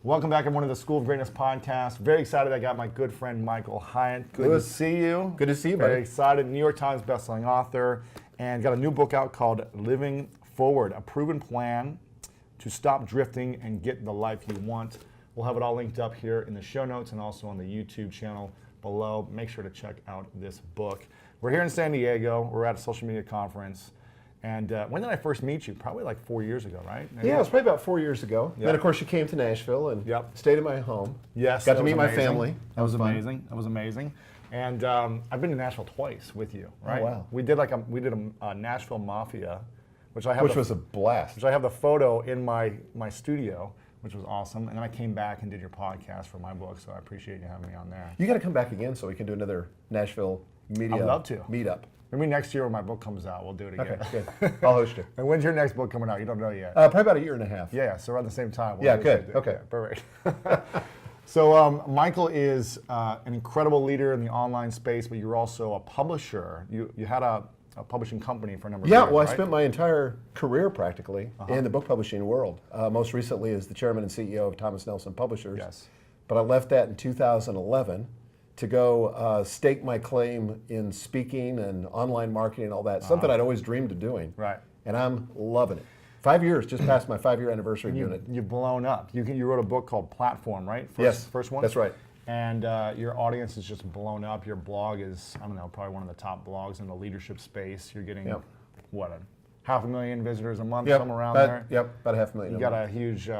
Welcome back, everyone, to the School of Greatness podcast. Very excited I got my good friend Michael Hyatt. Good to see you. Good to see you, buddy. Very excited. New York Times bestselling author, and got a new book out called Living Forward, a proven plan to stop drifting and get the life you want. We'll have it all linked up here in the show notes and also on the YouTube channel below. Make sure to check out this book. We're here in San Diego. We're at a social media conference. And when did I first meet you? Probably like 4 years ago, right? Maybe? Yeah, it was probably about 4 years ago. Yep. Then, of course, you came to Nashville and stayed in my home. Yes. Got to meet my family. That was amazing. That was amazing. And I've been to Nashville twice with you, right? Oh, wow. We did a Nashville Mafia, which was a blast. Which I have the photo in my studio, which was awesome. And then I came back and did your podcast for my book, so I appreciate you having me on there. You got to come back again so we can do another Nashville media I'd love to. meetup. Maybe next year when my book comes out, we'll do it again. Okay, good. I'll host you. And when's your next book coming out? You don't know yet. Probably about 1.5 years. Yeah, so around the same time. Yeah, good. Okay. Yeah, perfect. So Michael is an incredible leader in the online space, but you're also a publisher. You had a publishing company for a number of years, Yeah, well, right? I spent my entire career practically in the book publishing world. Most recently as the chairman and CEO of Thomas Nelson Publishers. Yes. But I left that in 2011 to go stake my claim in speaking and online marketing and all that, something I'd always dreamed of doing. Right. And I'm loving it. 5 years, just past my 5-year anniversary doing it. You've blown up. You wrote a book called Platform, right? First one? That's right. And your audience is just blown up. Your blog is, I don't know, probably one of the top blogs in the leadership space. You're getting, what, 500,000 visitors a month, somewhere around there? Yep, about 500,000. You got a huge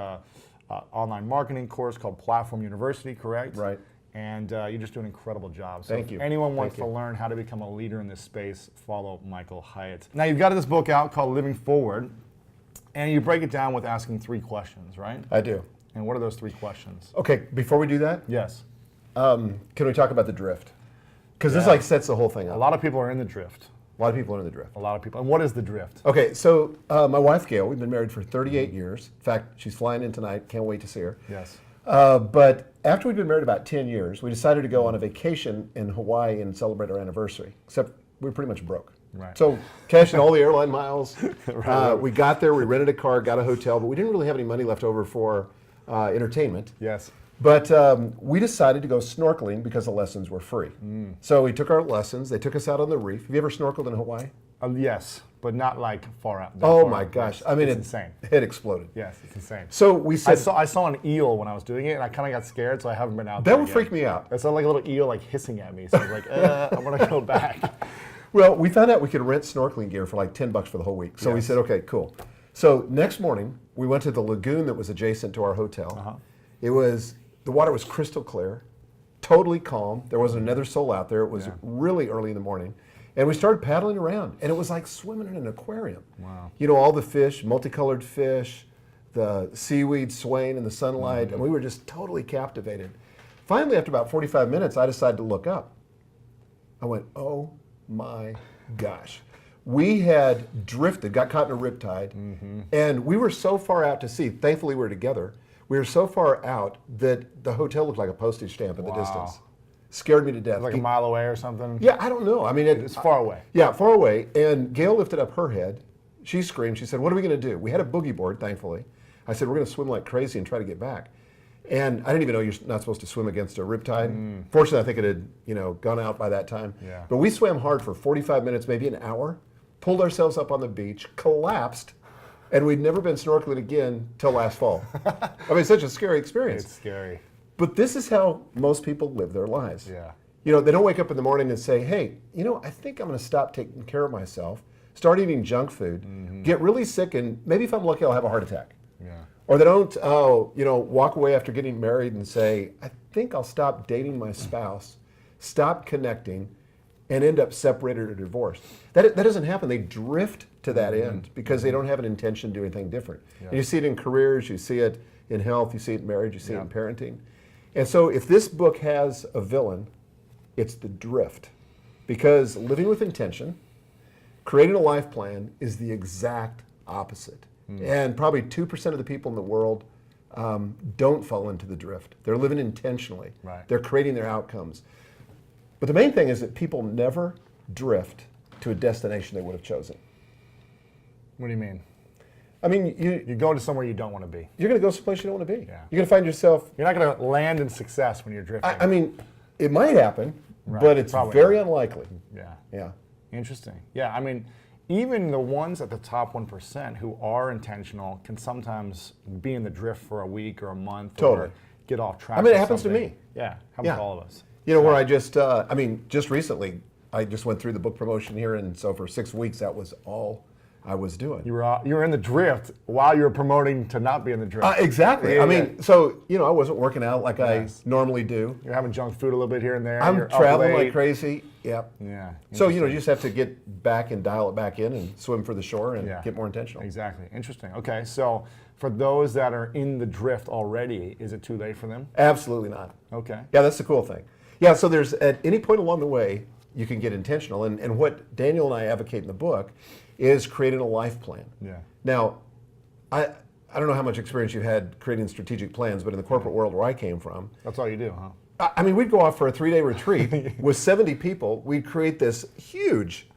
online marketing course called Platform University, correct? Right. And you just do an incredible job. So Thank you. If anyone wants to learn how to become a leader in this space, follow Michael Hyatt. Now, you've got this book out called Living Forward, and you break it down with asking 3 questions, right? I do. And what are those 3 questions? Okay, before we do that, Yes. can we talk about the drift? Because this sets the whole thing up. A lot of people are in the drift. A lot of people are in the drift. A lot of people. And what is the drift? Okay, so my wife, Gail, we've been married for 38 years. In fact, she's flying in tonight. Can't wait to see her. Yes. But after we'd been married about 10 years, we decided to go on a vacation in Hawaii and celebrate our anniversary, except we were pretty much broke. Right. So cashed in all the airline miles. Right. We got there, we rented a car, got a hotel, but we didn't really have any money left over for entertainment. Yes. But we decided to go snorkeling because the lessons were free. So we took our lessons. They took us out on the reef. Have you ever snorkeled in Hawaii? Yes, but not like far out. Oh my gosh. I mean, it's insane. It exploded. Yes, it's insane. So we said, I saw an eel when I was doing it, and I kind of got scared, so I haven't been out there that would yet. freak me out. I saw like a little eel like hissing at me, so I was like, I'm gonna go back. Well, we found out we could rent snorkeling gear for like $10 for the whole week. So we said, okay, cool. So next morning, we went to the lagoon that was adjacent to our hotel. The water was crystal clear, totally calm. There wasn't another soul out there. It was really early in the morning. And we started paddling around, and it was like swimming in an aquarium. Wow. You know, all the fish, multicolored fish, the seaweed swaying in the sunlight, and we were just totally captivated. Finally, after about 45 minutes, I decided to look up. I went, oh my gosh. We had drifted, got caught in a riptide, and we were so far out to sea. Thankfully, we were together. We were so far out that the hotel looked like a postage stamp in the distance. Scared me to death. Like a mile away or something? Yeah, I don't know. I mean, it's far away. Yeah, far away. And Gail lifted up her head. She screamed. She said, what are we going to do? We had a boogie board, thankfully. I said, we're going to swim like crazy and try to get back. And I didn't even know you're not supposed to swim against a riptide. Fortunately, I think it had gone out by that time. Yeah. But we swam hard for 45 minutes, maybe an hour, pulled ourselves up on the beach, collapsed, and we'd never been snorkeling again till last fall. I mean, it's such a scary experience. It's scary. But this is how most people live their lives. Yeah. You know, they don't wake up in the morning and say, hey, I think I'm going to stop taking care of myself, start eating junk food, get really sick, and maybe if I'm lucky, I'll have a heart attack. Yeah. Or they don't, walk away after getting married and say, I think I'll stop dating my spouse, stop connecting, and end up separated or divorced. That doesn't happen. They drift to that end because they don't have an intention to do anything different. Yeah. And you see it in careers, you see it in health, you see it in marriage, you see it in parenting. And so if this book has a villain, it's the drift. Because living with intention, creating a life plan is the exact opposite. And probably 2% of the people in the world don't fall into the drift. They're living intentionally. Right. They're creating their outcomes. But the main thing is that people never drift to a destination they would have chosen. What do you mean? I mean, You go to somewhere you don't want to be. you're going to go someplace you don't want to be. Yeah. You're going to find yourself. You're not going to land in success when you're drifting. I mean, it might happen, Right, but it's probably very not. unlikely. Yeah. Yeah. Interesting. Yeah, I mean, even the ones at the top 1% who are intentional can sometimes be in the drift for a week or a month Totally. or get off track. I mean, it with happens to something. me. Yeah, happens Yeah. to all of us. You know, where I just, I mean, just recently, I just went through the book promotion here, and so for 6 weeks, that was all I was doing. You were in the drift while you were promoting to not be in the drift. Exactly. Yeah, I mean, so, you know, I wasn't working out like Yes. I normally do. You're having junk food a little bit here and there. I'm you're up traveling late. like crazy. Yeah. Yeah. So, you know, you interesting. just have to get back and dial it back in and swim for the shore and Yeah. get more intentional. Exactly. Interesting. Okay, so for those that are in the drift already, is it too late for them? Absolutely not. Okay. Yeah, that's the cool thing. Yeah, so there's, at any point along the way, you can get intentional. And what Daniel and I advocate in the book is creating a life plan. Yeah. Now, I don't know how much experience you had creating strategic plans, but in the corporate world where I came from, That's all you do, huh? I mean, we'd go off for a 3-day retreat with 70 people. We'd create this huge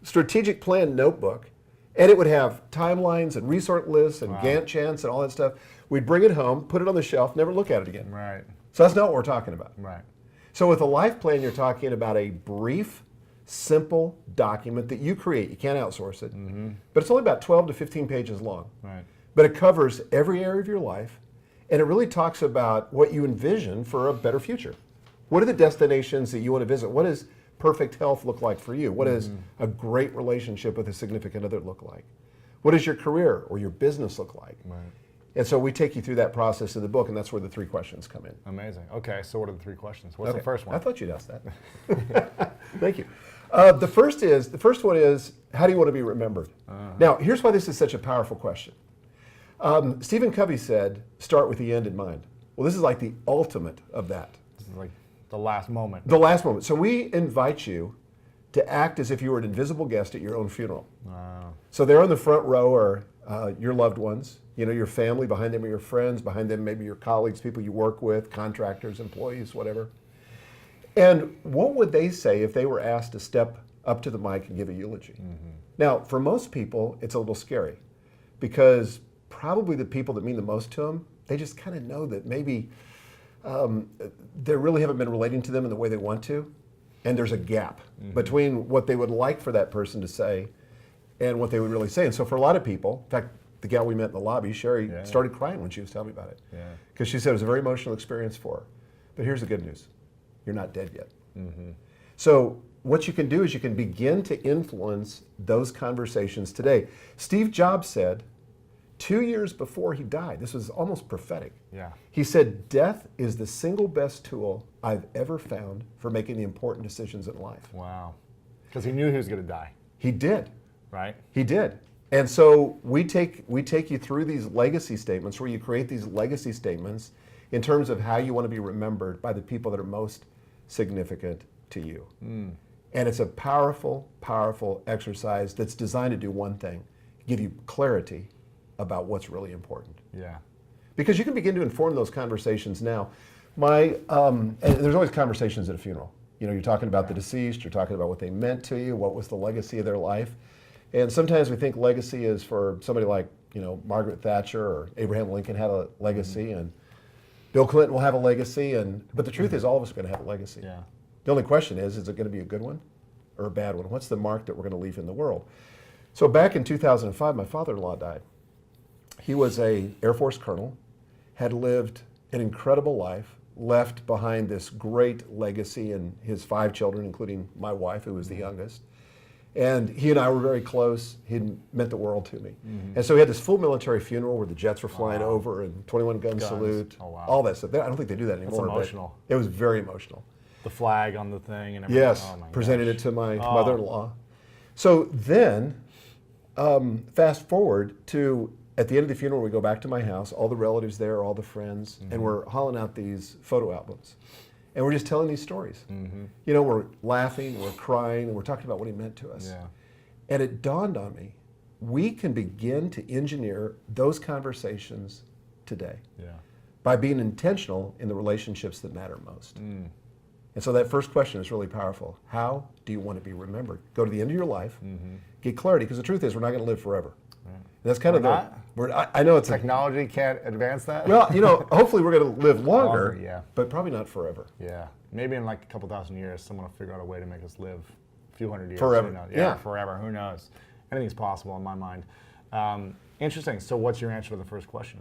strategic plan notebook, and it would have timelines and resource lists and Gantt charts and all that stuff. We'd bring it home, put it on the shelf, never look at it again. Right. So that's not what we're talking about. Right. So with a life plan, you're talking about a brief, simple document that you create. You can't outsource it, but it's only about 12 to 15 pages long. Right. But it covers every area of your life, and it really talks about what you envision for a better future. What are the destinations that you want to visit? What does perfect health look like for you? What does a great relationship with a significant other look like? What does your career or your business look like? Right. And so we take you through that process in the book, and that's where the 3 questions come in. Amazing. Okay, so what are the 3 questions? What's the Okay. first one? I thought you'd ask that. Thank you. The first one is, how do you want to be remembered? Now, here's why this is such a powerful question. Stephen Covey said, start with the end in mind. Well, this is like the ultimate of that. This is like the last moment. The last moment. So we invite you to act as if you were an invisible guest at your own funeral. Wow. So there on the front row are your loved ones, you know, your family, behind them are your friends, behind them maybe your colleagues, people you work with, contractors, employees, whatever. And what would they say if they were asked to step up to the mic and give a eulogy? Now, for most people, it's a little scary because probably the people that mean the most to them, they just kind of know that maybe they really haven't been relating to them in the way they want to. And there's a gap between what they would like for that person to say and what they would really say. And so for a lot of people, in fact, the gal we met in the lobby, Sherry, started crying when she was telling me about it. Because she said it was a very emotional experience for her. But here's the good news. You're not dead yet. So what you can do is you can begin to influence those conversations today. Steve Jobs said 2 years before he died, this was almost prophetic. Yeah. He said, death is the single best tool I've ever found for making the important decisions in life. Wow. Because he knew he was going to die, He did. right? He did. And so we take you through these legacy statements where you create these legacy statements in terms of how you want to be remembered by the people that are most significant to you. And it's a powerful, powerful exercise that's designed to do one thing, give you clarity about what's really important. Yeah. Because you can begin to inform those conversations now. And there's always conversations at a funeral. You know, you're talking about the deceased, you're talking about what they meant to you, what was the legacy of their life. And sometimes we think legacy is for somebody like, you know, Margaret Thatcher or Abraham Lincoln had a legacy, and Bill Clinton will have a legacy. But the truth is, all of us are going to have a legacy. Yeah. The only question is it going to be a good one or a bad one? What's the mark that we're going to leave in the world? So back in 2005, my father-in-law died. He was an Air Force colonel, had lived an incredible life, left behind this great legacy and his 5 children, including my wife, who was the youngest. And he and I were very close. He meant the world to me. And so he had this full military funeral where the jets were flying over and 21 gun salute, all that stuff. I don't think they do that anymore. That's emotional. But it was very emotional. The flag on the thing and everything. Yes, Oh my presented gosh. it to my mother-in-law. So then, fast forward to at the end of the funeral, we go back to my house, all the relatives there, all the friends, and we're hauling out these photo albums. And we're just telling these stories. You know, we're laughing, we're crying, and we're talking about what he meant to us. Yeah. And it dawned on me, we can begin to engineer those conversations today Yeah. by being intentional in the relationships that matter most. And so that first question is really powerful. How do you want to be remembered? Go to the end of your life, get clarity, because the truth is we're not going to live forever. And that's kind of I know it's Technology can't advance that. well, hopefully we're going to live longer, yeah. but probably not forever. Yeah. Maybe in like a couple thousand years, someone will figure out a way to make us live a few hundred years. Forever. Who knows? Yeah. Forever. Who knows? Anything's possible in my mind. Interesting. So what's your answer to the first question?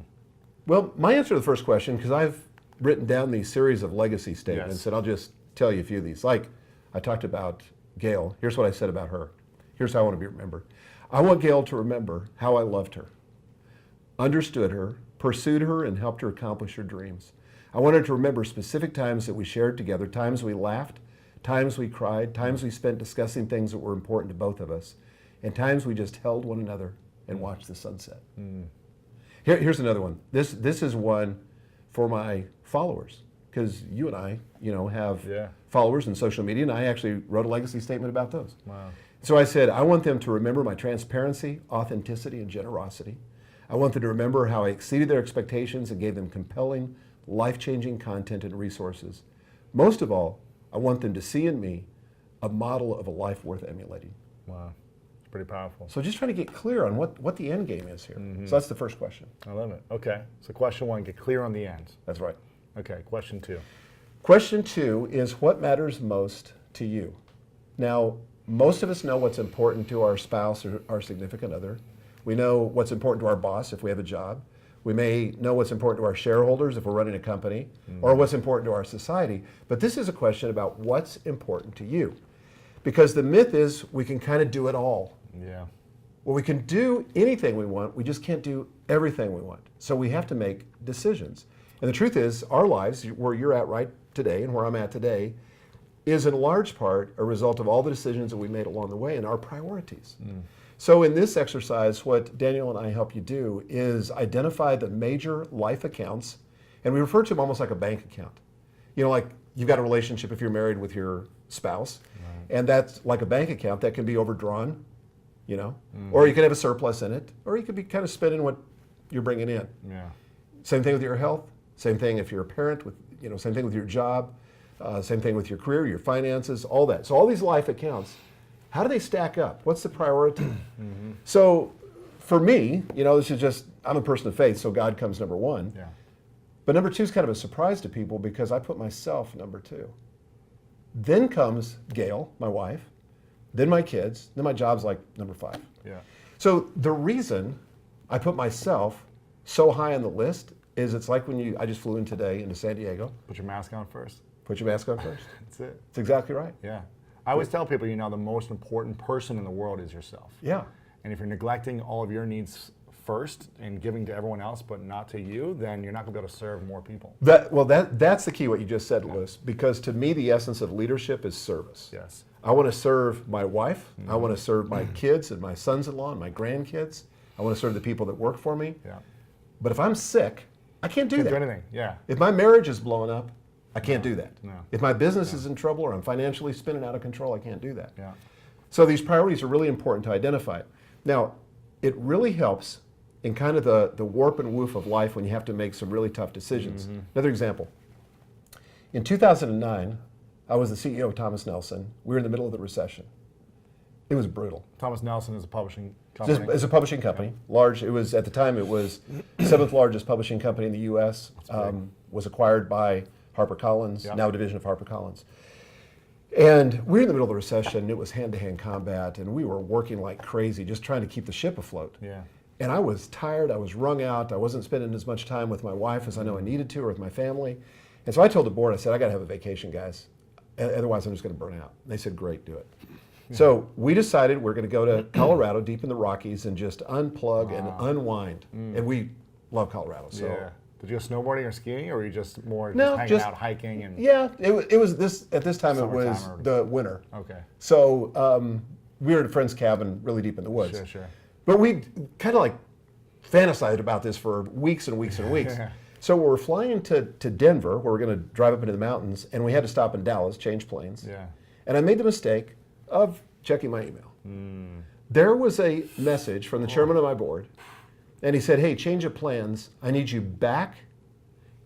Well, my answer to the first question, because I've written down these series of legacy statements, Yes. and I'll just tell you a few of these. Like I talked about Gail. Here's what I said about her. Here's how I want to be remembered. I want Gail to remember how I loved her, understood her, pursued her, and helped her accomplish her dreams. I want her to remember specific times that we shared together, times we laughed, times we cried, times we spent discussing things that were important to both of us, and times we just held one another and watched the sunset. Here's another one. This is one for my followers, because you and I, have followers in social media, and I actually wrote a legacy statement about those. Wow. So I said, I want them to remember my transparency, authenticity, and generosity. I want them to remember how I exceeded their expectations and gave them compelling, life-changing content and resources. Most of all, I want them to see in me a model of a life worth emulating. Wow. It's pretty powerful. So just trying to get clear on what the end game is here. So that's the first question. I love it. Okay. So question one, get clear on the end. That's right. Okay. Question two. Question two is, what matters most to you? Now, most of us know what's important to our spouse or our significant other. We know what's important to our boss if we have a job. We may know what's important to our shareholders if we're running a company, or what's important to our society. But this is a question about what's important to you. Because the myth is we can kind of do it all. Yeah. Well, we can do anything we want, we just can't do everything we want. So we have to make decisions. And the truth is, our lives, where you're at right today and where I'm at today, is in large part a result of all the decisions that we made along the way and our priorities. So in this exercise, what Daniel and I help you do is identify the major life accounts, and we refer to them almost like a bank account. Like you've got a relationship if you're married with your spouse, and that's like a bank account that can be overdrawn, or you can have a surplus in it, or you could be kind of spending what you're bringing in. Yeah. Same thing with your health, same thing if you're a parent, same thing with your job, same thing with your career, your finances, all that. So all these life accounts, how do they stack up? What's the priority? So for me, this is just, I'm a person of faith, so God comes number one. Yeah. But number two is kind of a surprise to people because I put myself number two. Then comes Gail, my wife, then my kids, then my job's like number five. Yeah. So the reason I put myself so high on the list is it's like when I just flew in today into San Diego. Put your mask on first. Put your mask on first. That's it. That's exactly right. Yeah. I always tell people, the most important person in the world is yourself. Yeah. And if you're neglecting all of your needs first and giving to everyone else but not to you, then you're not going to be able to serve more people. That's the key, what you just said, Lewis, because to me the essence of leadership is service. Yes. I want to serve my wife. I want to serve my kids and my sons-in-law and my grandkids. I want to serve the people that work for me. Yeah. But if I'm sick, I can't do Can't that. do anything. Yeah. If my marriage is blowing up, I can't do that. No. If my business is in trouble or I'm financially spinning out of control, I can't do that. Yeah. So these priorities are really important to identify. Now, it really helps in kind of the warp and woof of life when you have to make some really tough decisions. Another example. In 2009, I was the CEO of Thomas Nelson. We were in the middle of the recession. It was brutal. Thomas Nelson is a publishing company. It's a publishing company, large. It was, at the time, it was 7th largest publishing company in the U.S. Was acquired by HarperCollins, now a division of HarperCollins. And we were in the middle of the recession. It was hand-to-hand combat, and we were working like crazy, just trying to keep the ship afloat. Yeah. And I was tired. I was wrung out. I wasn't spending as much time with my wife as I know I needed to, or with my family. And so I told the board, I said, I got to have a vacation, guys. Otherwise, I'm just going to burn out. And they said, great, do it. So we decided we're going to go to Colorado, deep in the Rockies, and just unplug and unwind. And we love Colorado. So. Yeah. Did you go snowboarding or skiing, or were you just more No, hanging just- out, hiking? And Yeah, it was this, at this time, it was Summertime or- the winter. Okay. So we were at a friend's cabin really deep in the woods. Sure, sure. But we kind of like fantasized about this for weeks and weeks and weeks. So we were flying to Denver, where we're going to drive up into the mountains, and we had to stop in Dallas, change planes. Yeah. And I made the mistake of checking my email. There was a message from the chairman of my board, and he said, hey, change of plans. I need you back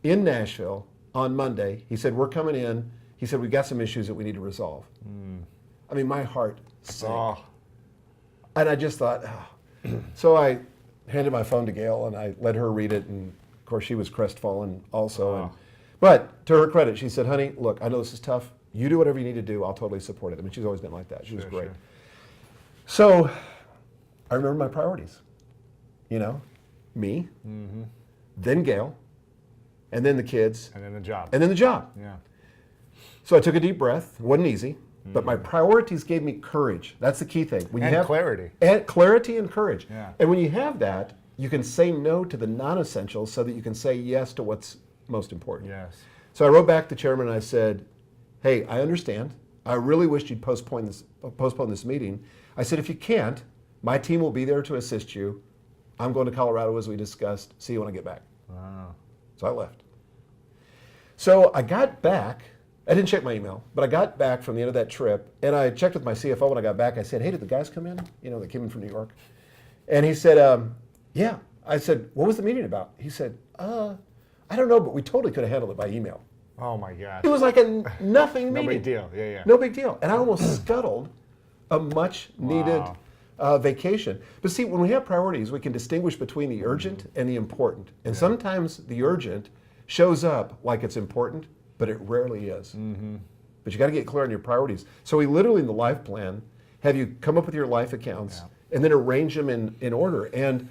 in Nashville on Monday. He said, we're coming in. He He said, we've got some issues that we need to resolve. I mean, my heart sank. Oh, And I just thought, so I handed my phone to Gail and I let her read it. And of course, she was crestfallen also. And, but to her credit, she said, honey, look, I know this is tough. You do whatever you need to do. I'll totally support it. I mean, she's always been like that. She was great. Sure. So I remember my priorities. You know, me, then Gail, and then the kids, and then the job. and then the job. Yeah. So I took a deep breath. It wasn't easy, but my priorities gave me courage. That's the key thing. When And you have clarity. And clarity and courage. Yeah. And when you have that, you can say no to the non-essentials so that you can say yes to what's most important. Yes. So I wrote back to the chairman and I said, hey, I understand. I really wish you'd postpone this meeting. I said, if you can't, my team will be there to assist you. I'm going to Colorado as we discussed. See you when I get back. Wow. So I left. So I got back. I didn't check my email, but I got back from the end of that trip, and I checked with my CFO when I got back. I said, hey, did the guys come in? You know, they came in from New York. And he said, yeah. I said, what was the meeting about? He said, I don't know, but we totally could have handled it by email. Oh my gosh. It was like a nothing No meeting. big deal. Yeah, yeah. No big deal. And I almost scuttled a much needed vacation. But see, when we have priorities, we can distinguish between the urgent and the important. And sometimes the urgent shows up like it's important, but it rarely is. But you got to get clear on your priorities. So we literally, in the life plan, have you come up with your life accounts and then arrange them in order. And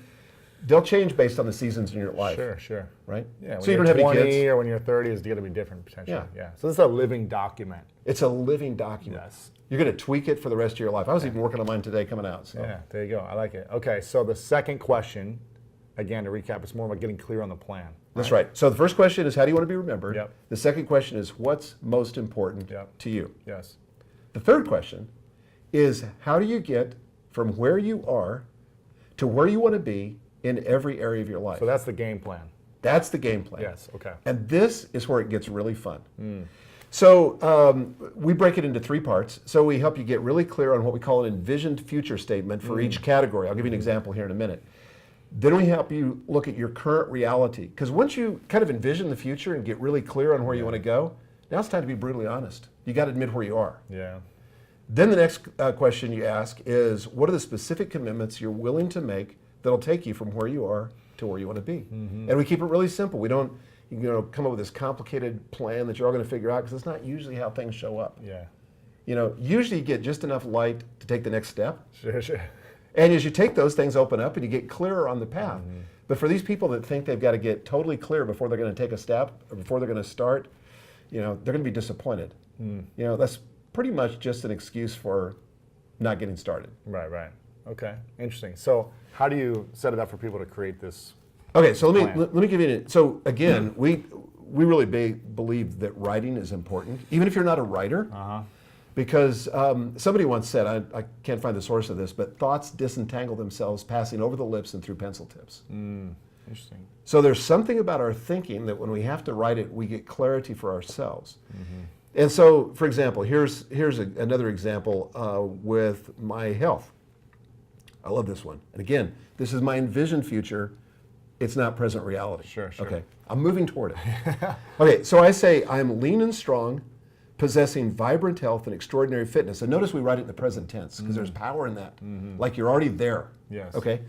they'll change based on the seasons in your life. Sure, sure. Right? Yeah, when so you you're don't have 20 any kids. or when you're 30, it's going to be different potentially. Yeah. So this is a living document. It's a living document. Yes. You're going to tweak it for the rest of your life. I was even working on mine today coming out. So. Yeah, there you go. I like it. Okay, so the second question, again, to recap, it's more about getting clear on the plan. That's right. So the first question is, how do you want to be remembered? Yep. The second question is, what's most important to you? Yes. The third question is, how do you get from where you are to where you want to be in every area of your life? So that's the game plan. That's the game plan. Yes, okay. And this is where it gets really fun. So we break it into three parts. So we help you get really clear on what we call an envisioned future statement for each category. I'll give you an example here in a minute. Then we help you look at your current reality. Because once you kind of envision the future and get really clear on where you want to go, now it's time to be brutally honest. You got to admit where you are. Yeah. Then the next question you ask is, what are the specific commitments you're willing to make that'll take you from where you are to where you want to be? And we keep it really simple. We don't come up with this complicated plan that you're all going to figure out, because it's not usually how things show up. Yeah. Usually you get just enough light to take the next step. Sure, sure. And as you take those things, open up and you get clearer on the path. But for these people that think they've got to get totally clear before they're going to take a step or before they're going to start, they're going to be disappointed. That's pretty much just an excuse for not getting started. Right, right. Okay, interesting. So how do you set it up for people to create this? Okay, so let me give you. So again, we really believe that writing is important, even if you're not a writer. Because somebody once said, I can't find the source of this, but thoughts disentangle themselves passing over the lips and through pencil tips. Interesting. So there's something about our thinking that when we have to write it, we get clarity for ourselves. And so, for example, here's another example with my health. I love this one. And again, this is my envisioned future. It's not present reality. Sure, sure. Okay, I'm moving toward it. Okay, so I say I'm lean and strong, possessing vibrant health and extraordinary fitness. And notice we write it in the present tense, because there's power in that. Like you're already there. Yes. Okay.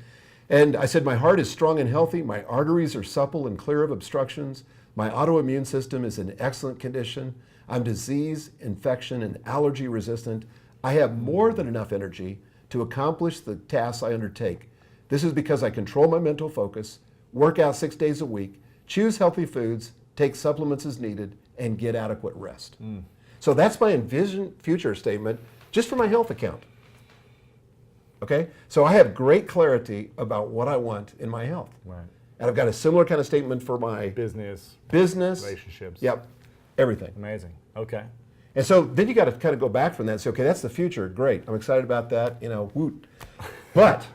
And I said my heart is strong and healthy. My arteries are supple and clear of obstructions. My autoimmune system is in excellent condition. I'm disease, infection, and allergy resistant. I have more than enough energy to accomplish the tasks I undertake. This is because I control my mental focus, work out 6 days a week, choose healthy foods, take supplements as needed, and get adequate rest. So that's my envisioned future statement just for my health account. Okay? So I have great clarity about what I want in my health. Right. And I've got a similar kind of statement for my Business, relationships. Yep. Everything. Amazing. Okay. And so then you got to kind of go back from that and say, okay, that's the future. Great. I'm excited about that. Woot. But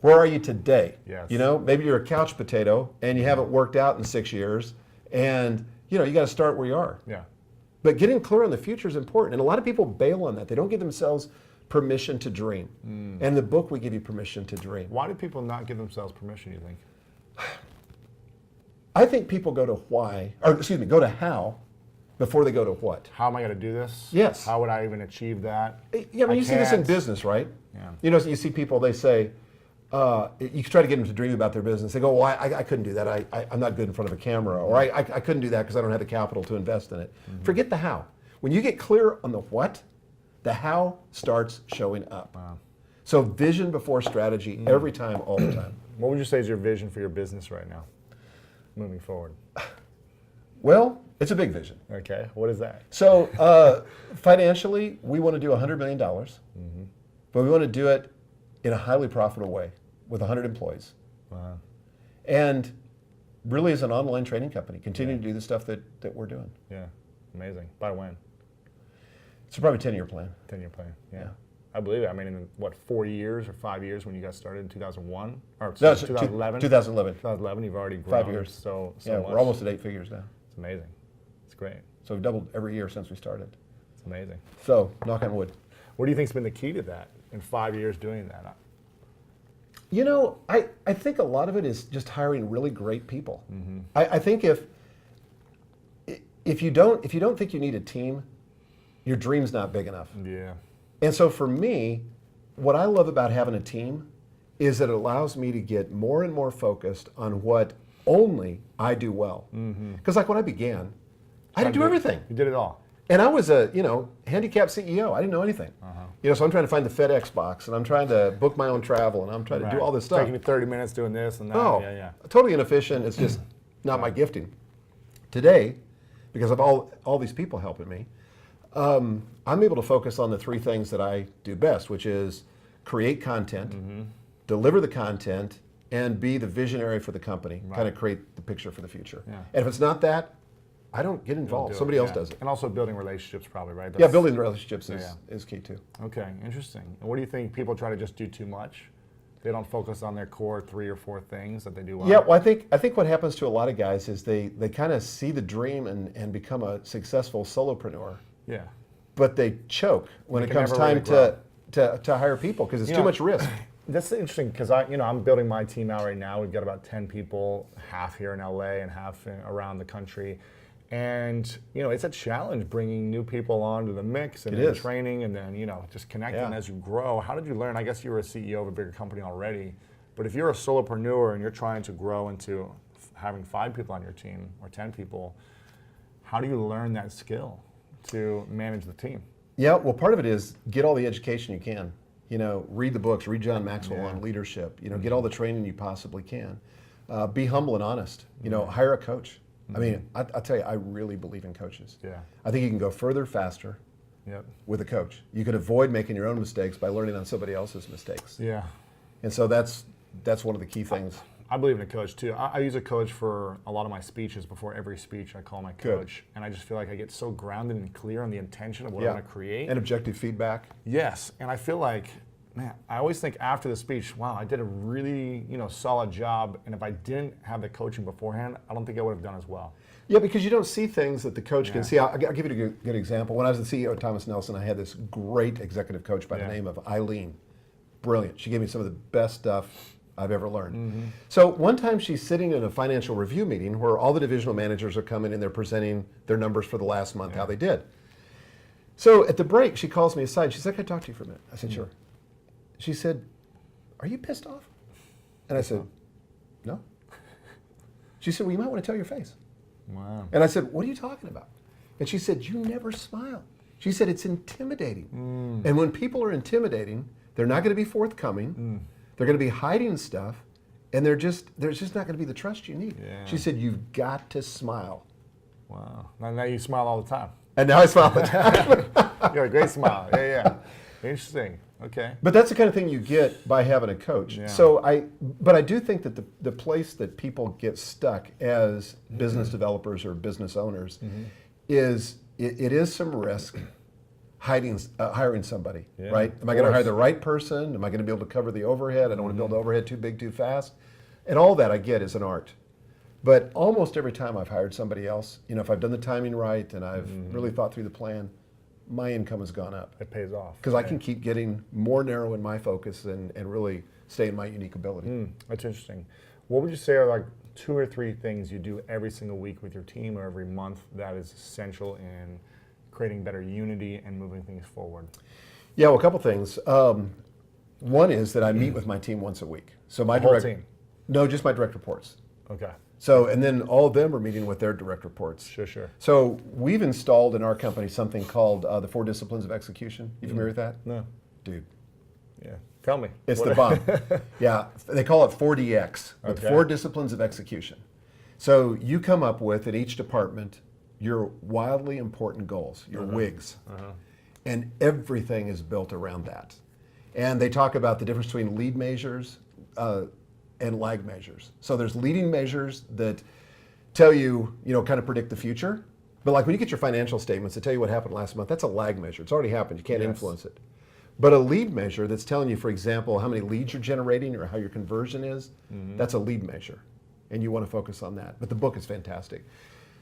where are you today? Yes. Maybe you're a couch potato and you haven't worked out in 6 years, and you got to start where you are. Yeah. But getting clear on the future is important. And a lot of people bail on that. They don't give themselves permission to dream. And in the book, we give you permission to dream. Why do people not give themselves permission, you think? I think people go to how before they go to what? How am I going to do this? Yes. How would I even achieve that? Yeah, I mean, you see this in can't. business, right? Yeah. You know, you see people, they say, you try to get them to dream about their business. They go, well, I couldn't do that. I'm not good in front of a camera. Or I couldn't do that because I don't have the capital to invest in it. Forget the how. When you get clear on the what, the how starts showing up. Wow. So vision before strategy every time, all the time. What would you say is your vision for your business right now, moving forward? Well, it's a big vision. Okay, what is that? So financially, we want to do $100 million, but we want to do it in a highly profitable way with 100 employees. Wow. And really as an online training company, continue to do the stuff that we're doing. Yeah, amazing. By when? It's probably a 10-year plan. 10-year plan. Yeah. I believe it. I mean, in what, 4 years or 5 years when you guys started in 2001? Or No, 2011? 2011. 2011, you've already grown 5 years. so Yeah, much. we're almost at 8 figures now. It's amazing. It's great. So we've doubled every year since we started. It's amazing. So knock on wood. What do you think's been the key to that in 5 years doing that? You know, I think a lot of it is just hiring really great people. I think if you don't think you need a team, your dream's not big enough. Yeah. And so for me, what I love about having a team is that it allows me to get more and more focused on what only I do well. Because like when I began, I didn't do everything. You did it all. And I was a, handicapped CEO. I didn't know anything. So I'm trying to find the FedEx box, and I'm trying to book my own travel, and I'm trying to do all this stuff. Taking me 30 minutes doing this and that. Oh, Yeah. totally inefficient. It's just not my gifting. Today, because of all these people helping me, I'm able to focus on the three things that I do best, which is create content, deliver the content, and be the visionary for the company, kind of create the picture for the future. Yeah. And if it's not that, I don't get involved. Somebody else does it. And also building relationships probably, right? Yeah, building relationships is key too. Okay, interesting. And what do you think? People try to just do too much? They don't focus on their core 3 or 4 things that they do well? Yeah, well, I think what happens to a lot of guys is they kind of see the dream and become a successful solopreneur. Yeah. But they choke when it can comes never time really to hire people because it's too much risk. That's interesting because I'm building my team out right now. We've got about 10 people, half here in LA and half around the country. And it's a challenge bringing new people onto the mix and then training and then just connecting as you grow. How did you learn? I guess you were a CEO of a bigger company already, but if you're a solopreneur and you're trying to grow into having 5 people on your team or 10 people, how do you learn that skill to manage the team? Yeah, well, part of it is get all the education you can. Read the books, read John Maxwell on leadership. Get all the training you possibly can. Be humble and honest. Hire a coach. I mean, I'll tell you, I really believe in coaches. Yeah. I think you can go further faster with a coach. You can avoid making your own mistakes by learning on somebody else's mistakes. Yeah. And so that's one of the key things. I believe in a coach too. I use a coach for a lot of my speeches. Before every speech, I call my coach. And I just feel like I get so grounded and clear on the intention of what I want to create. And objective feedback. Yes. And I feel like, man, I always think after the speech, wow, I did a really solid job. And if I didn't have the coaching beforehand, I don't think I would have done as well. Yeah, because you don't see things that the coach can see. I'll give you a good example. When I was the CEO of Thomas Nelson, I had this great executive coach by the name of Eileen. Brilliant. She gave me some of the best stuff I've ever learned. So one time she's sitting in a financial review meeting where all the divisional managers are coming and they're presenting their numbers for the last month, how they did. So at the break, she calls me aside. She said, "Can I talk to you for a minute?" I said, "Sure." She said, "Are you pissed off?" And I said, "No." She said, "Well, you might want to tell your face." Wow. And I said, "What are you talking about?" And she said, "You never smile." She said, "It's intimidating." And when people are intimidating, they're not going to be forthcoming. They're going to be hiding stuff. And there's just not going to be the trust you need. Yeah. She said, "You've got to smile." Wow. Now you smile all the time. And now I smile all the time. You got a great smile. Yeah. Interesting. Okay. But that's the kind of thing you get by having a coach. Yeah. So but I do think that the place that people get stuck as business developers or business owners is it is some risk hiring somebody, right? Am I going to hire the right person? Am I going to be able to cover the overhead? I don't want to build the overhead too big too fast. And all that I get is an art. But almost every time I've hired somebody else, if I've done the timing right and I've really thought through the plan, my income has gone up. It pays off. Because I can keep getting more narrow in my focus and really stay in my unique ability. That's interesting. What would you say are like 2 or 3 things you do every single week with your team or every month that is essential in creating better unity and moving things forward? Yeah, well, a couple things. One is that I meet with my team once a week. So my Whole direct team? No, just my direct reports. Okay. So, and then all of them are meeting with their direct reports. Sure. So we've installed in our company something called the 4 Disciplines of Execution. You familiar with that? No. Dude, Yeah. Tell me. it's What- the bomb. Yeah, they call it 4DX, with Okay. 4 Disciplines of Execution. So you come up with, at each department, your wildly important goals, your WIGs. And everything is built around that. And they talk about the difference between lead measures and lag measures. So there's leading measures that tell you, kind of predict the future. But like when you get your financial statements that tell you what happened last month, that's a lag measure. It's already happened. You can't Yes. influence it. But a lead measure that's telling you, for example, how many leads you're generating or how your conversion is, that's a lead measure. And you want to focus on that. But the book is fantastic.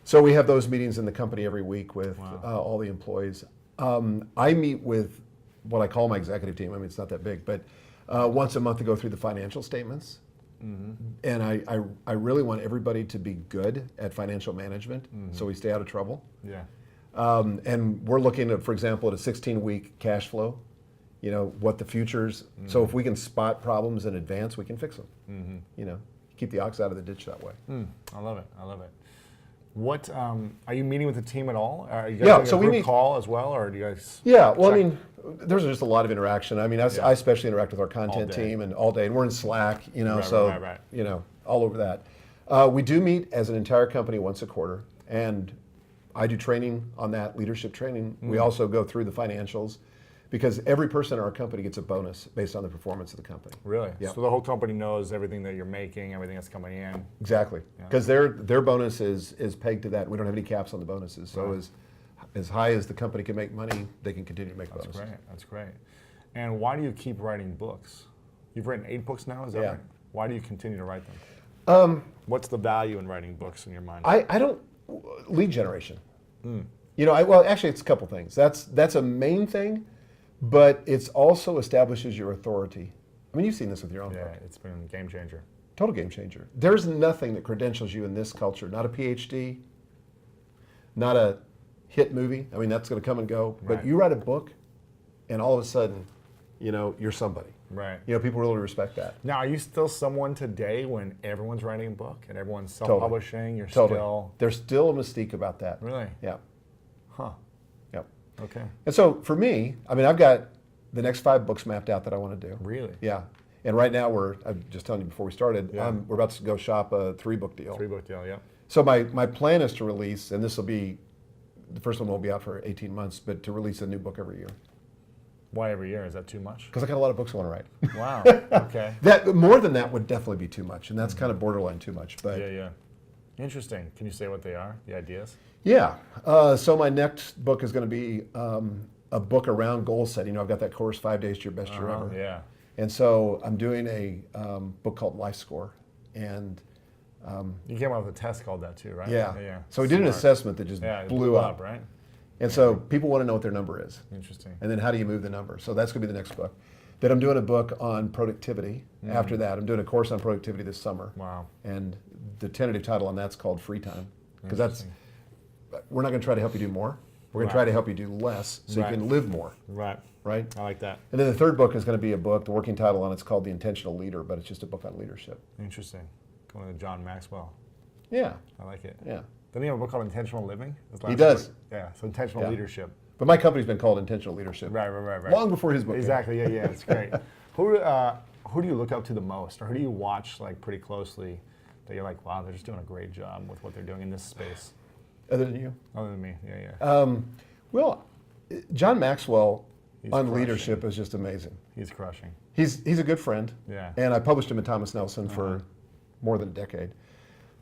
So we have those meetings in the company every week with all the employees. I meet with what I call my executive team. I mean, it's not that big, but once a month to go through the financial statements. And I really want everybody to be good at financial management so we stay out of trouble. Yeah. And we're looking at, for example, at a 16-week cash flow, what the futures. So if we can spot problems in advance, we can fix them. Keep the ox out of the ditch that way. I love it. What are you meeting with the team at all? Are you guys Yeah, doing so a we group meet- call as well, or do you guys? Yeah, well, check- I mean, there's just a lot of interaction. I mean, I especially interact with our content day. team and all day, and we're in Slack, Right, so right. all over that. We do meet as an entire company once a quarter, and I do training on that, leadership training. We also go through the financials, because every person in our company gets a bonus based on the performance of the company. Really? Yeah. So the whole company knows everything that you're making, everything that's coming in. Exactly, because their bonus is pegged to that. We don't have any caps on the bonuses, so Right. as high as the company can make money, they can continue to make bonuses. That's great. And why do you keep writing books? You've written 8 books now, is that Yeah. right? Why do you continue to write them? What's the value in writing books in your mind? I don't lead generation. Well, actually, it's a couple things. That's a main thing, but it's also establishes your authority. I mean, you've seen this with your own Yeah, book. it's been a game changer. Total game changer. There's nothing that credentials you in this culture. Not a PhD, not a hit movie. I mean, that's going to come and go. Right. But you write a book, and all of a sudden, you're somebody. Right. People really respect that. Now, are you still someone today when everyone's writing a book and everyone's self-publishing? You're Totally. still There's still a mystique about that. really? Yeah. Huh. Yep. Okay. And so for me, I mean, I've got the next 5 books mapped out that I want to do. Really? Yeah. And right now I'm just telling you before we started, Yeah. we're about to go shop a 3-book deal. 3-book deal. Yeah. So my plan is to release, and this will be, the first one won't be out for 18 months, but to release a new book every year. Why every year? Is that too much? Because I got a lot of books I want to write. Wow. Okay. That more than that would definitely be too much, and that's kind of borderline too much. But Yeah. Interesting. Can you say what they are? The ideas? yeah. So my next book is going to be a book around goal setting. I've got that course, 5 Days to Your Best Year Ever. Yeah. And so I'm doing a book called Life Score, and You came up with a test called that too, right? yeah. So we did an Smart. assessment that just Yeah, it blew up. right? And so people want to know what their number is. Interesting. And then how do you move the number? So that's going to be the next book. Then I'm doing a book on productivity. After that, I'm doing a course on productivity this summer. Wow. And the tentative title on that's called Free Time. Because we're not going to try to help you do more. We're going to try to help you do less so Right. you can live more, Right. right? I like that. And then the third book is going to be a book, the working title on it's called The Intentional Leader, but it's just a book on leadership. Interesting. Going to John Maxwell. Yeah, I like it. yeah. Doesn't he have a book called Intentional Living? His last does. book? Yeah. So intentional Yeah. leadership. But my company's been called Intentional Leadership. Right. Long before his book came. Exactly. Yeah. It's great. Who do you look up to the most, or who do you watch like pretty closely that you're like, wow, they're just doing a great job with what they're doing in this space? Other than you? Other than me. Yeah. Well, John Maxwell He's on crushing. leadership is just amazing. He's crushing. He's a good friend. Yeah. And I published him in Thomas Nelson for more than a decade.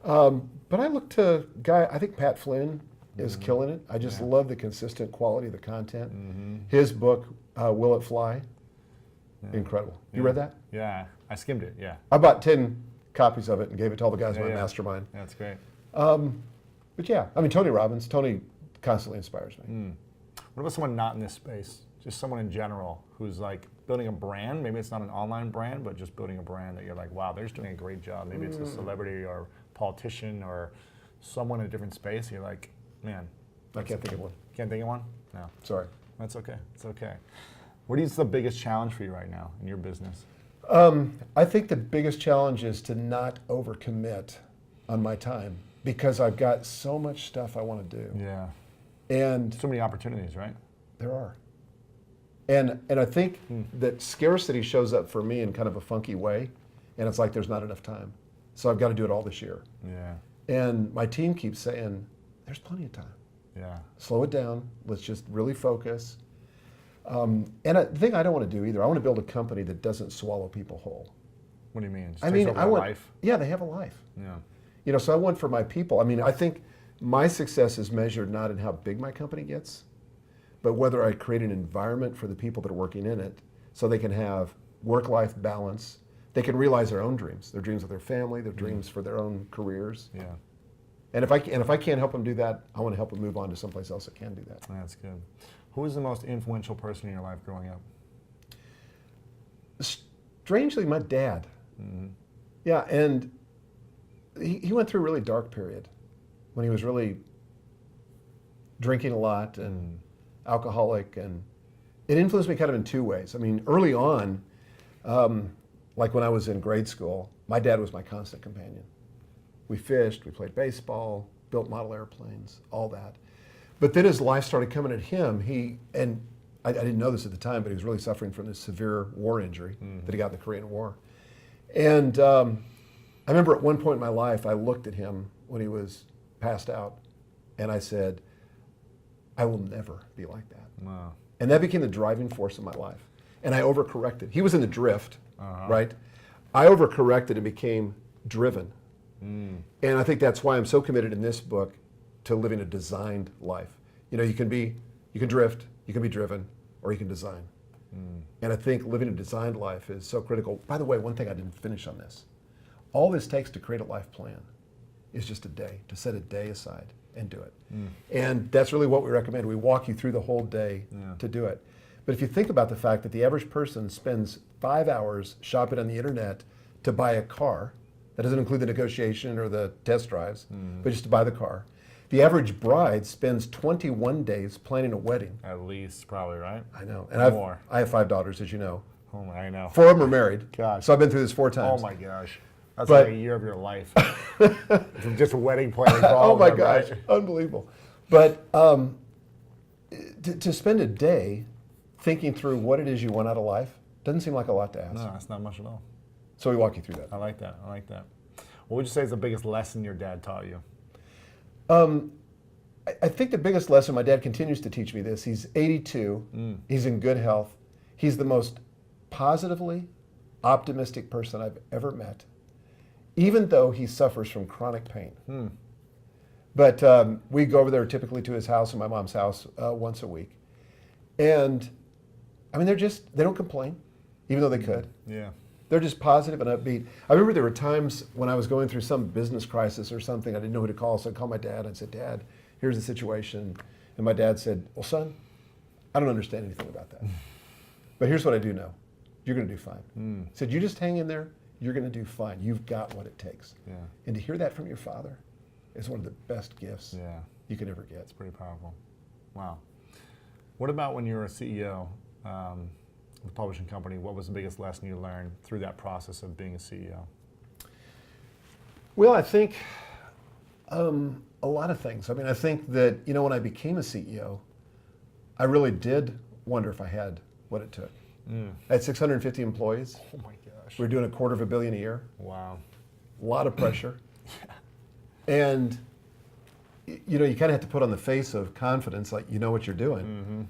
But I look to I think Pat Flynn is killing it. I just love the consistent quality of the content. His book, Will It Fly? Incredible. You read that? Yeah. I skimmed it. Yeah. I bought 10 copies of it and gave it to all the guys in my Yeah. mastermind. That's great. But yeah, I mean, Tony Robbins, Tony constantly inspires me. What about someone not in this space? Just someone in general who's like building a brand. Maybe it's not an online brand, but just building a brand that you're like, wow, they're just doing a great job. Maybe it's a celebrity or politician or someone in a different space. You're like, man. I can't think of one. Can't think of one? No. Sorry. That's okay. It's okay. What is the biggest challenge for you right now in your business? I think the biggest challenge is to not overcommit on my time because I've got so much stuff I want to do. Yeah. And So many opportunities, right? there are. And I think that scarcity shows up for me in kind of a funky way, and it's like there's not enough time. So I've got to do it all this year. Yeah. And my team keeps saying, there's plenty of time. Yeah. Slow it down. Let's just really focus. The thing I don't want to do either, I want to build a company that doesn't swallow people whole. What do you mean? Just I takes mean, over I their want, life? yeah, they have a life. Yeah. So I want for my people, I think my success is measured not in how big my company gets, but whether I create an environment for the people that are working in it so they can have work-life balance. They can realize their own dreams, their dreams with their family, their dreams for their own careers. Yeah. And if I can't help them do that, I want to help them move on to someplace else that can do that. That's good. Who was the most influential person in your life growing up? Strangely, my dad. Yeah, and he went through a really dark period when he was really drinking a lot and alcoholic, and it influenced me kind of in two ways. I mean, early on, like when I was in grade school, my dad was my constant companion. We fished, we played baseball, built model airplanes, all that. But then as life started coming at him, I didn't know this at the time, but he was really suffering from this severe war injury that he got in the Korean War. And I remember at one point in my life, I looked at him when he was passed out, and I said, I will never be like that. Wow. And that became the driving force of my life. And I overcorrected. He was in the drift, right? I overcorrected and became driven. And I think that's why I'm so committed in this book to living a designed life. You can drift, you can be driven, or you can design. And I think living a designed life is so critical. By the way, one thing I didn't finish on this. All this takes to create a life plan is just a day, to set a day aside and do it. And that's really what we recommend. We walk you through the whole day to do it. But if you think about the fact that the average person spends 5 hours shopping on the internet to buy a car, that doesn't include the negotiation or the test drives, but just to buy the car. The average bride spends 21 days planning a wedding. At least, probably, right? I know. And More. I have 5 daughters, as you know. Oh, I know. 4 of them are married. Gosh. So I've been through this 4 times. Oh my gosh. That's But- like a year of your life. From just a wedding planning. for all Oh of my them, gosh, right? unbelievable. But to spend a day thinking through what it is you want out of life doesn't seem like a lot to ask. No, that's not much at all. So we walk you through that. I like that. I like that. What would you say is the biggest lesson your dad taught you? I think the biggest lesson, my dad continues to teach me this. He's 82. He's in good health. He's the most positively optimistic person I've ever met, even though he suffers from chronic pain. But we go over there typically to his house and my mom's house once a week. And I mean, they don't complain, even though they could. Yeah. They're just positive and upbeat. I remember there were times when I was going through some business crisis or something, I didn't know who to call, so I called my dad and said, Dad, here's the situation. And my dad said, well, son, I don't understand anything about that. But here's what I do know. You're going to do fine. He said, you just hang in there. You're going to do fine. You've got what it takes. Yeah. And to hear that from your father is one of the best gifts Yeah. you could ever get. It's pretty powerful. Wow. What about when you were a CEO of a publishing company? What was the biggest lesson you learned through that process of being a CEO? Well, I think a lot of things. I mean, I think that, when I became a CEO, I really did wonder if I had what it took. I had 650 employees. Oh my gosh. We were doing $250 million a year. Wow. A lot of pressure. And, you kind of have to put on the face of confidence, like you know what you're doing.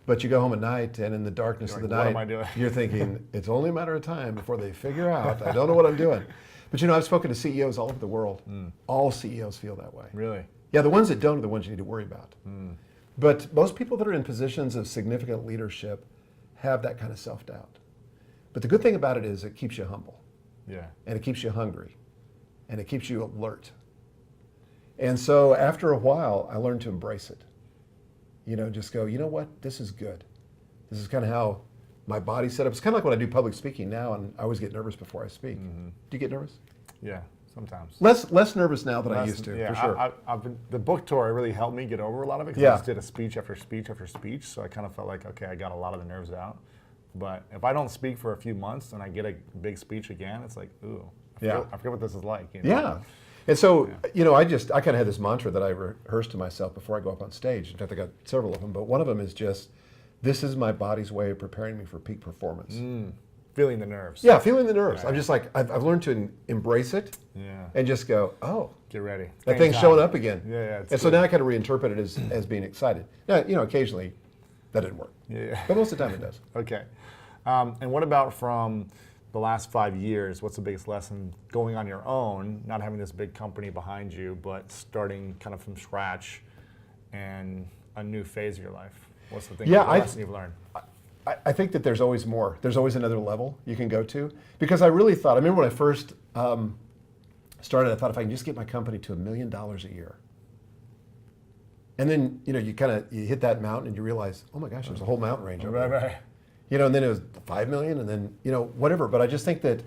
But you go home at night, and in the darkness of the What night, am I doing? you're thinking, it's only a matter of time before they figure out, I don't know what I'm doing. But I've spoken to CEOs all over the world. All CEOs feel that way. Really? Yeah, the ones that don't are the ones you need to worry about. But most people that are in positions of significant leadership have that kind of self-doubt. But the good thing about it is it keeps you humble. Yeah. And it keeps you hungry. And it keeps you alert. And so after a while, I learned to embrace it. Just go, you know what? This is good. This is kind of how my body set up. It's kind of like when I do public speaking now, and I always get nervous before I speak. Do you get nervous? Yeah, sometimes. Less nervous now than I used to, Yeah, for sure. I've been, the book tour really helped me get over a lot of it because Yeah. I just did a speech after speech after speech, so I kind of felt like, okay, I got a lot of the nerves out. But if I don't speak for a few months and I get a big speech again, it's like, ooh, I forget what this is like. You know? Yeah. And so, you know, I kind of had this mantra that I rehearse to myself before I go up on stage. In fact, I got several of them, but one of them is just, this is my body's way of preparing me for peak performance. Feeling the nerves. Yeah, feeling the nerves. I'm just like, I've learned to embrace it and just go, oh. Get ready. That thing's showing up again. Yeah. And so now I kind of reinterpret it as being excited. Now, you know, occasionally that didn't work. Yeah. But most of the time it does. Okay. And what about from the last 5 years? What's the biggest lesson going on your own, not having this big company behind you, but starting kind of from scratch and a new phase of your life? What's the thing, the lesson you've learned? I think that there's always more. There's always another level you can go to. Because I really thought, I remember when I first started, I thought if I can just get my company to $1 million a year. And then, you know, you hit that mountain and you realize, oh my gosh, there's a whole mountain range over there. Right. You know, and then it was 5 million and then, you know, whatever. But I just think that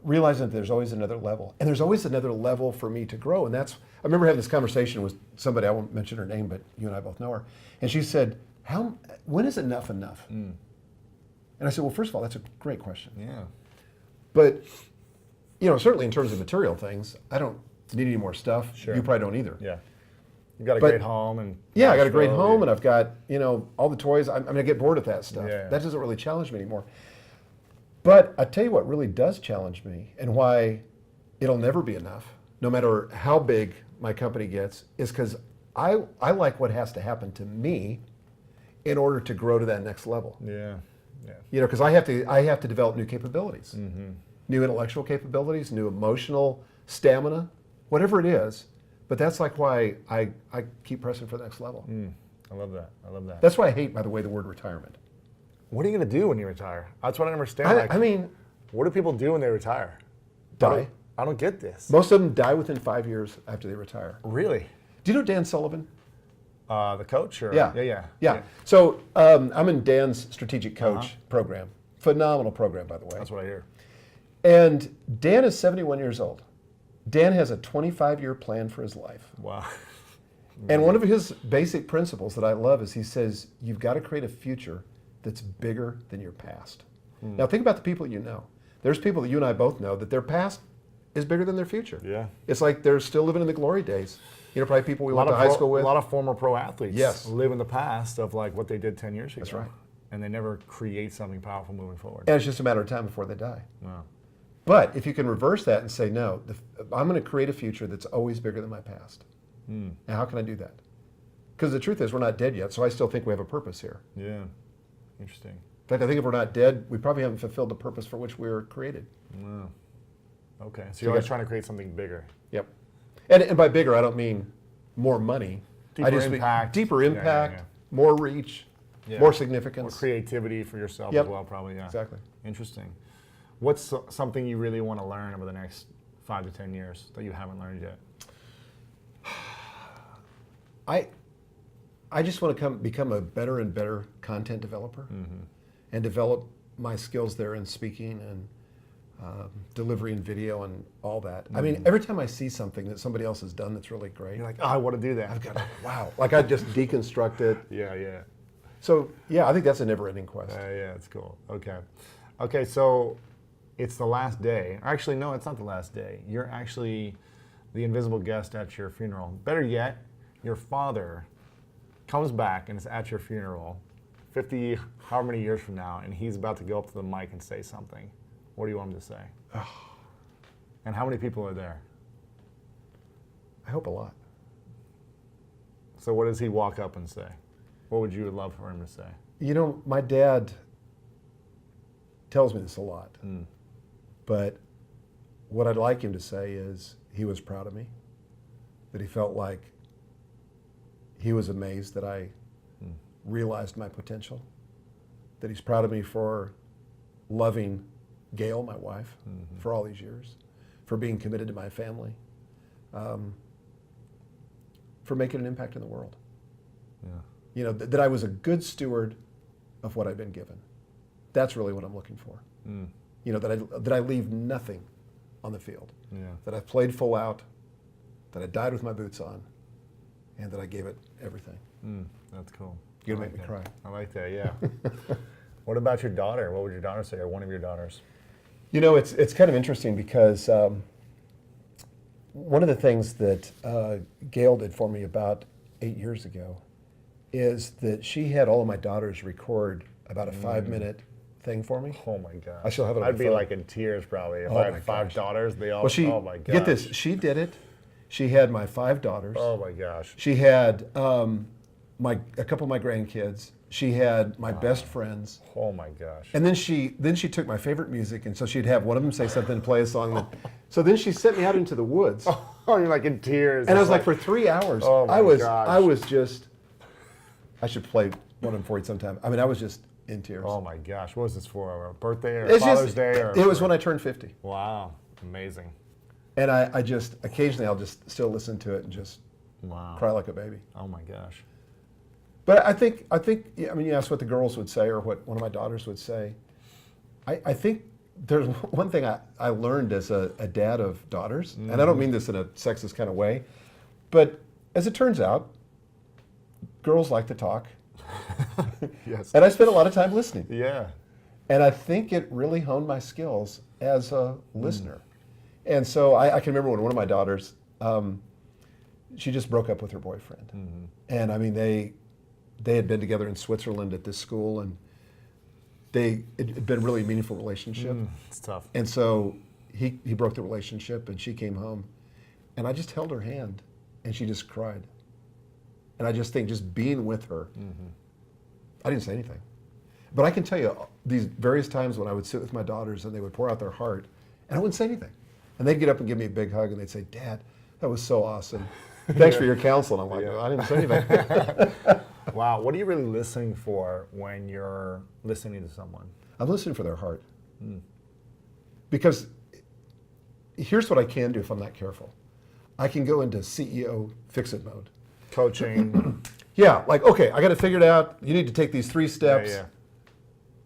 realizing that there's always another level. And there's always another level for me to grow. And that's, I remember having this conversation with somebody, I won't mention her name, but you and I both know her. And she said, when is enough enough? And I said, well, first of all, that's a great question. Yeah. But, you know, certainly in terms of material things, I don't need any more stuff. Sure. You probably don't either. Yeah. You've got a great home. And yeah, I got a great home and I've got, you know, all the toys. I mean, I get bored with that stuff. Yeah. That doesn't really challenge me anymore. But I tell you what really does challenge me and why it'll never be enough, no matter how big my company gets, is because I like what has to happen to me in order to grow to that next level. Yeah. You know, because I have to develop new capabilities, new intellectual capabilities, new emotional stamina, whatever it is. But that's like why I keep pressing for the next level. I love that. That's why I hate, by the way, the word retirement. What are you going to do when you retire? That's what I don't understand. I mean, what do people do when they retire? die. I don't get this. Most of them die within 5 years after they retire. Really? Do you know Dan Sullivan? The coach? Or? Yeah. So I'm in Dan's strategic coach program. Phenomenal program, by the way. That's what I hear. And Dan is 71 years old. Dan has a 25-year plan for his life. Wow. And one of his basic principles that I love is he says, you've got to create a future that's bigger than your past. Now think about the people you know. There's people that you and I both know that their past is bigger than their future. Yeah. It's like they're still living in the glory days. You know, probably people we went to high school with. A lot of former pro athletes Yes. live in the past of like what they did 10 years ago. That's right. And they never create something powerful moving forward. And it's just a matter of time before they die. Wow. But if you can reverse that and say, no, I'm going to create a future that's always bigger than my past. And how can I do that? Because the truth is, we're not dead yet, so I still think we have a purpose here. Yeah. Interesting. In fact, I think if we're not dead, we probably haven't fulfilled the purpose for which we were created. Wow. Okay. So you're always trying to create something bigger. Yep. And by bigger, I don't mean more money. Deeper I just mean impact. deeper impact, Yeah. more reach, Yeah. more More significance. creativity for yourself Yep. as well, probably. Yeah. Exactly. Interesting. What's something you really want to learn over the next 5 to 10 years that you haven't learned yet? I just want to become a better and better content developer and develop my skills there in speaking and delivery and video and all that. I mean, every time I see something that somebody else has done that's really great, You're like, oh, I want to do that. I've got to, wow. Like I just deconstruct it. Yeah. So yeah, I think that's a never-ending quest. Yeah, it's cool. Okay, so it's the last day. Actually, no, it's not the last day. You're actually the invisible guest at your funeral. Better yet, your father comes back and is at your funeral 50, however many years from now, and he's about to go up to the mic and say something. What do you want him to say? And how many people are there? I hope a lot. So what does he walk up and say? What would you love for him to say? You know, my dad tells me this a lot, but what I'd like him to say is he was proud of me, that he felt like he was amazed that I realized my potential, that he's proud of me for loving Gail, my wife, for all these years, for being committed to my family, for making an impact in the world. Yeah. You know, that I was a good steward of what I've been given. That's really what I'm looking for. You know, that I leave nothing on the field. Yeah. That I've played full out, that I died with my boots on, and that I gave it everything. That's cool. You're gonna make me cry. I like that, yeah. What about your daughter? What would your daughter say, or one of your daughters? You know, it's kind of interesting because one of the things that Gail did for me about 8 years ago is that she had all of my daughters record about a 5-minute thing for me. Oh my gosh. I still have it on I'd my be phone. like in tears probably. If Oh I my had 5 gosh. daughters, they all, Well, she, oh my gosh. get this, she did it. She had my 5 daughters. Oh my gosh. She had a couple of my grandkids. She had my best friends. Oh my gosh. And then she took my favorite music, and so she'd have one of them say something and play a song. So then she sent me out into the woods. Oh, you're like in tears. And I was like, for 3 hours, Oh my gosh. I was just, I should play one of them for you sometime. I mean, I was just in tears. oh my gosh. What was this for? A birthday or It's Father's just, Day? Or it was when I turned 50. Wow. Amazing. And I just, occasionally I'll just still listen to it and just Wow. cry like a baby. Oh my gosh. But I think, yeah, I mean, you asked what the girls would say or what one of my daughters would say. I think there's one thing I learned as a dad of daughters, and I don't mean this in a sexist kind of way, but as it turns out, girls like to talk. Yes. And I spent a lot of time listening. Yeah. And I think it really honed my skills as a listener. And so I can remember when one of my daughters, she just broke up with her boyfriend. And I mean, they had been together in Switzerland at this school, and it had been a really meaningful relationship. It's tough. And so he broke the relationship, and she came home, and I just held her hand, and she just cried. And I just think just being with her, I didn't say anything. But I can tell you these various times when I would sit with my daughters and they would pour out their heart, and I wouldn't say anything. And they'd get up and give me a big hug, and they'd say, "Dad, that was so awesome. Thanks for your counsel." And I'm like, I didn't say anything. Wow. What are you really listening for when you're listening to someone? I'm listening for their heart. Because here's what I can do if I'm not careful. I can go into CEO fix-it mode. Coaching. Yeah, like, okay, I got to figure it out. You need to take these 3 steps. Yeah.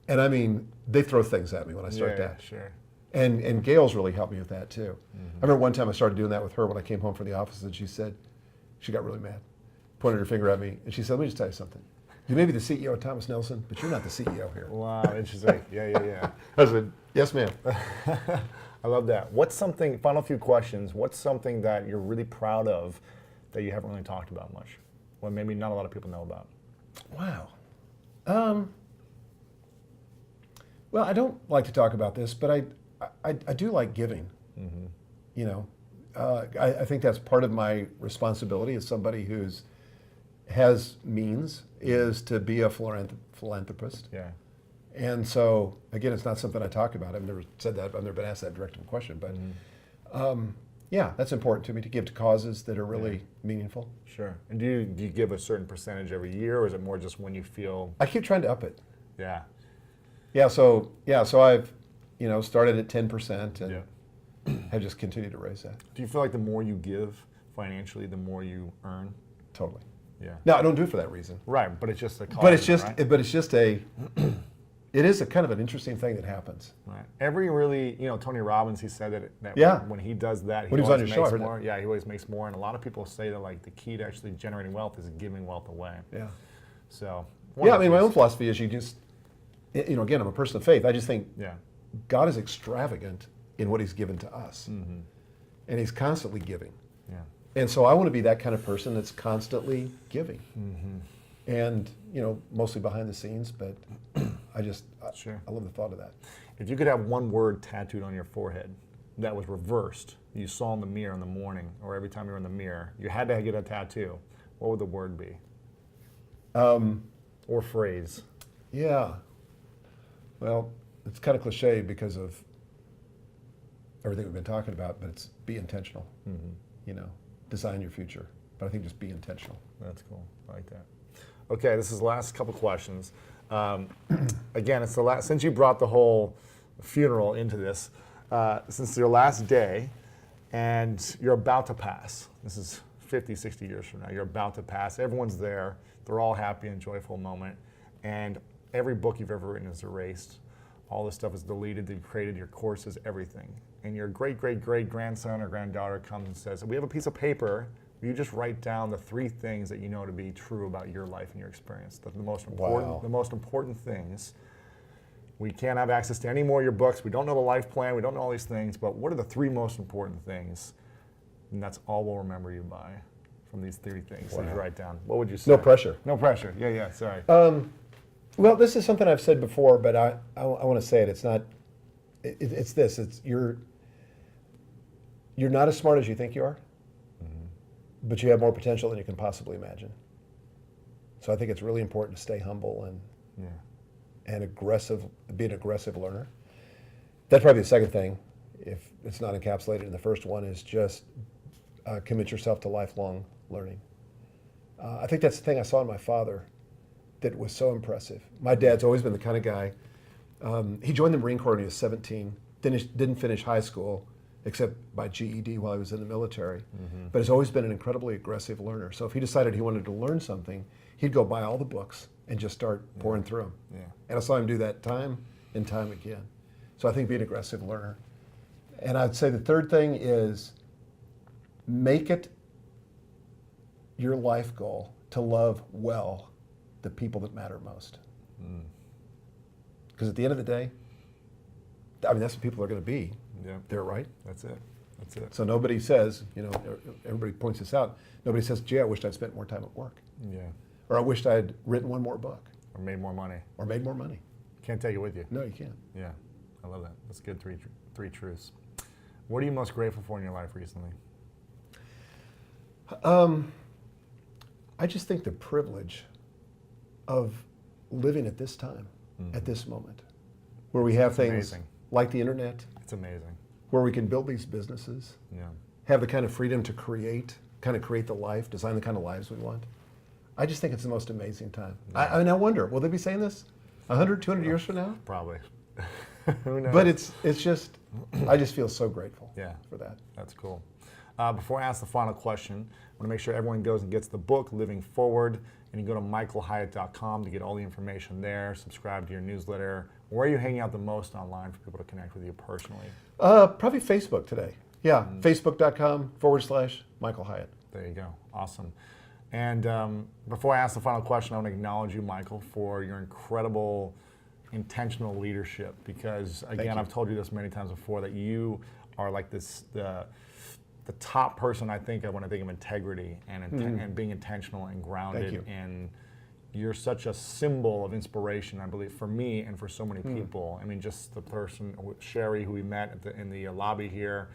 And I mean, they throw things at me when I start that. Sure. And Gail's really helped me with that too. I remember one time I started doing that with her when I came home from the office, and she got really mad, pointed her finger at me, and she said, "Let me just tell you something. You may be the CEO of Thomas Nelson, but you're not the CEO here." Wow. Interesting. Yeah. I said, "Yes, ma'am." I love that. What's something, final few questions, what's something that you're really proud of that you haven't really talked about much? Well, maybe not a lot of people know about. Wow. Well, I don't like to talk about this, but I do like giving. You know, I think that's part of my responsibility as somebody has means is to be a philanthropist. Yeah. And so, again, it's not something I talk about. I've never said that. I've never been asked that direct question. But yeah, that's important to me to give to causes that are really meaningful. Sure. And do you give a certain percentage every year, or is it more just when you feel? I keep trying to up it. Yeah. So I've started at 10% and have just continued to raise that. Do you feel like the more you give financially, the more you earn? Totally. Yeah. No, I don't do it for that reason. Right, but it's just a cause, But it's just right? It is a kind of an interesting thing that happens. Right. Every really, Tony Robbins, he said that Yeah. when he does that, When he was on always your show, I makes heard more. Yeah, he always makes more. And a lot of people say that like the key to actually generating wealth is giving wealth away. Yeah. So. Yeah, I mean, my own philosophy is again, I'm a person of faith. I just think God is extravagant in what he's given to us. And he's constantly giving. Yeah. And so I want to be that kind of person that's constantly giving. And, mostly behind the scenes, but I love the thought of that. If you could have one word tattooed on your forehead that was reversed, you saw in the mirror in the morning, or every time you were in the mirror, you had to get a tattoo, what would the word be? Or phrase? Yeah. Well, it's kind of cliche because of everything we've been talking about, but it's be intentional. Design your future. But I think just be intentional. That's cool. I like that. Okay, this is the last couple questions. Again, it's the last, since you brought the whole funeral into this, since your last day and you're about to pass, this is 50, 60 years from now, you're about to pass, everyone's there, they're all happy and joyful moment, and every book you've ever written is erased. All this stuff is deleted. They've created your courses, everything. And your great-great-great-grandson or granddaughter comes and says, we have a piece of paper. You just write down the 3 things that you know to be true about your life and your experience. The most important things. We can't have access to any more of your books. We don't know the life plan. We don't know all these things. But what are the 3 most important things? And that's all we'll remember you by from these 3 things that you write down. What would you say? No pressure. No pressure. Yeah, sorry. Well, this is something I've said before, but I want to say it. It's not. It's this. It's you're not as smart as you think you are, but you have more potential than you can possibly imagine. So I think it's really important to stay humble and aggressive. Be an aggressive learner. That's probably the second thing, if it's not encapsulated in the first one, is just commit yourself to lifelong learning. I think that's the thing I saw in my father that was so impressive. My dad's always been the kind of guy, he joined the Marine Corps when he was 17, didn't finish high school except by GED while he was in the military, but has always been an incredibly aggressive learner. So if he decided he wanted to learn something, he'd go buy all the books and just start pouring through them. Yeah. And I saw him do that time and time again. So I think be an aggressive learner. And I'd say the third thing is make it your life goal to love well the people that matter most. Because at the end of the day, I mean, that's what people are going to be. Yeah. They're right. That's it. So nobody says, everybody points this out, nobody says, gee, I wished I'd spent more time at work. Yeah. Or I wished I'd written one more book. Or made more money. Can't take it with you. No, you can't. Yeah, I love that. That's good. Three truths. What are you most grateful for in your life recently? I just think the privilege of living at this time, at this moment, where we have things like the internet. It's amazing. Where we can build these businesses, have the kind of freedom to create the life, design the kind of lives we want. I just think it's the most amazing time. Yeah. I wonder, will they be saying this 100, 200 years from now? Probably. Who knows? But it's just, I just feel so grateful for that. That's cool. Before I ask the final question, I want to make sure everyone goes and gets the book, Living Forward, and you go to michaelhyatt.com to get all the information there, subscribe to your newsletter. Where are you hanging out the most online for people to connect with you personally? Probably Facebook today. Yeah, facebook.com/Michael Hyatt. There you go. Awesome. And before I ask the final question, I want to acknowledge you, Michael, for your incredible intentional leadership, because, again, I've told you this many times before, that you are like this, the top person I think of when I think of integrity and being intentional and grounded. And you're such a symbol of inspiration, I believe, for me and for so many people. I mean, just the person, Sherry, who we met in the lobby here,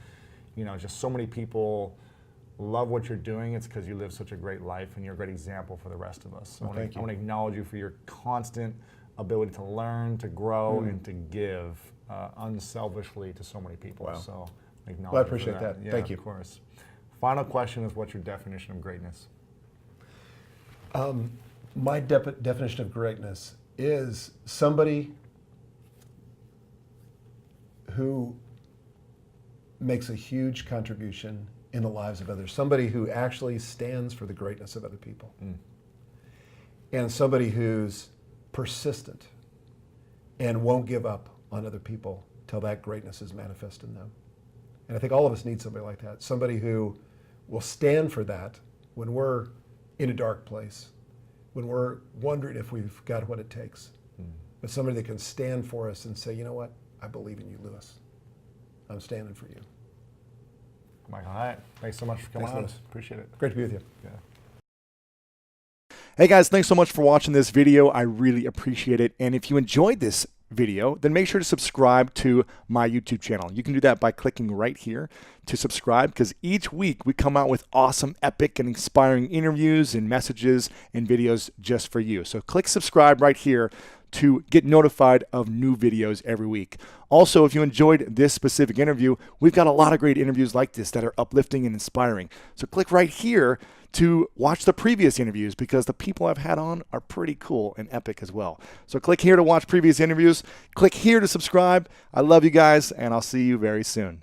just so many people love what you're doing. It's because you live such a great life and you're a great example for the rest of us. So I want to acknowledge you for your constant ability to learn, to grow, and to give unselfishly to so many people. Wow. So I appreciate that. Yeah, Thank you. Of course. Final question is, what's your definition of greatness? My definition of greatness is somebody who makes a huge contribution in the lives of others, somebody who actually stands for the greatness of other people, and somebody who's persistent and won't give up on other people till that greatness is manifest in them. And I think all of us need somebody like that, somebody who will stand for that when we're in a dark place, when we're wondering if we've got what it takes, but somebody that can stand for us and say, you know what, I believe in you, Lewis. I'm standing for you. Michael Hyatt, thanks so much for coming on. Appreciate it. Great to be with you. Yeah. Hey guys, thanks so much for watching this video. I really appreciate it. And if you enjoyed this video, then make sure to subscribe to my YouTube channel. You can do that by clicking right here to subscribe, because each week we come out with awesome, epic, and inspiring interviews and messages and videos just for you. So click subscribe right here to get notified of new videos every week. Also, if you enjoyed this specific interview, we've got a lot of great interviews like this that are uplifting and inspiring. So click right here to watch the previous interviews, because the people I've had on are pretty cool and epic as well. So click here to watch previous interviews. Click here to subscribe. I love you guys, and I'll see you very soon.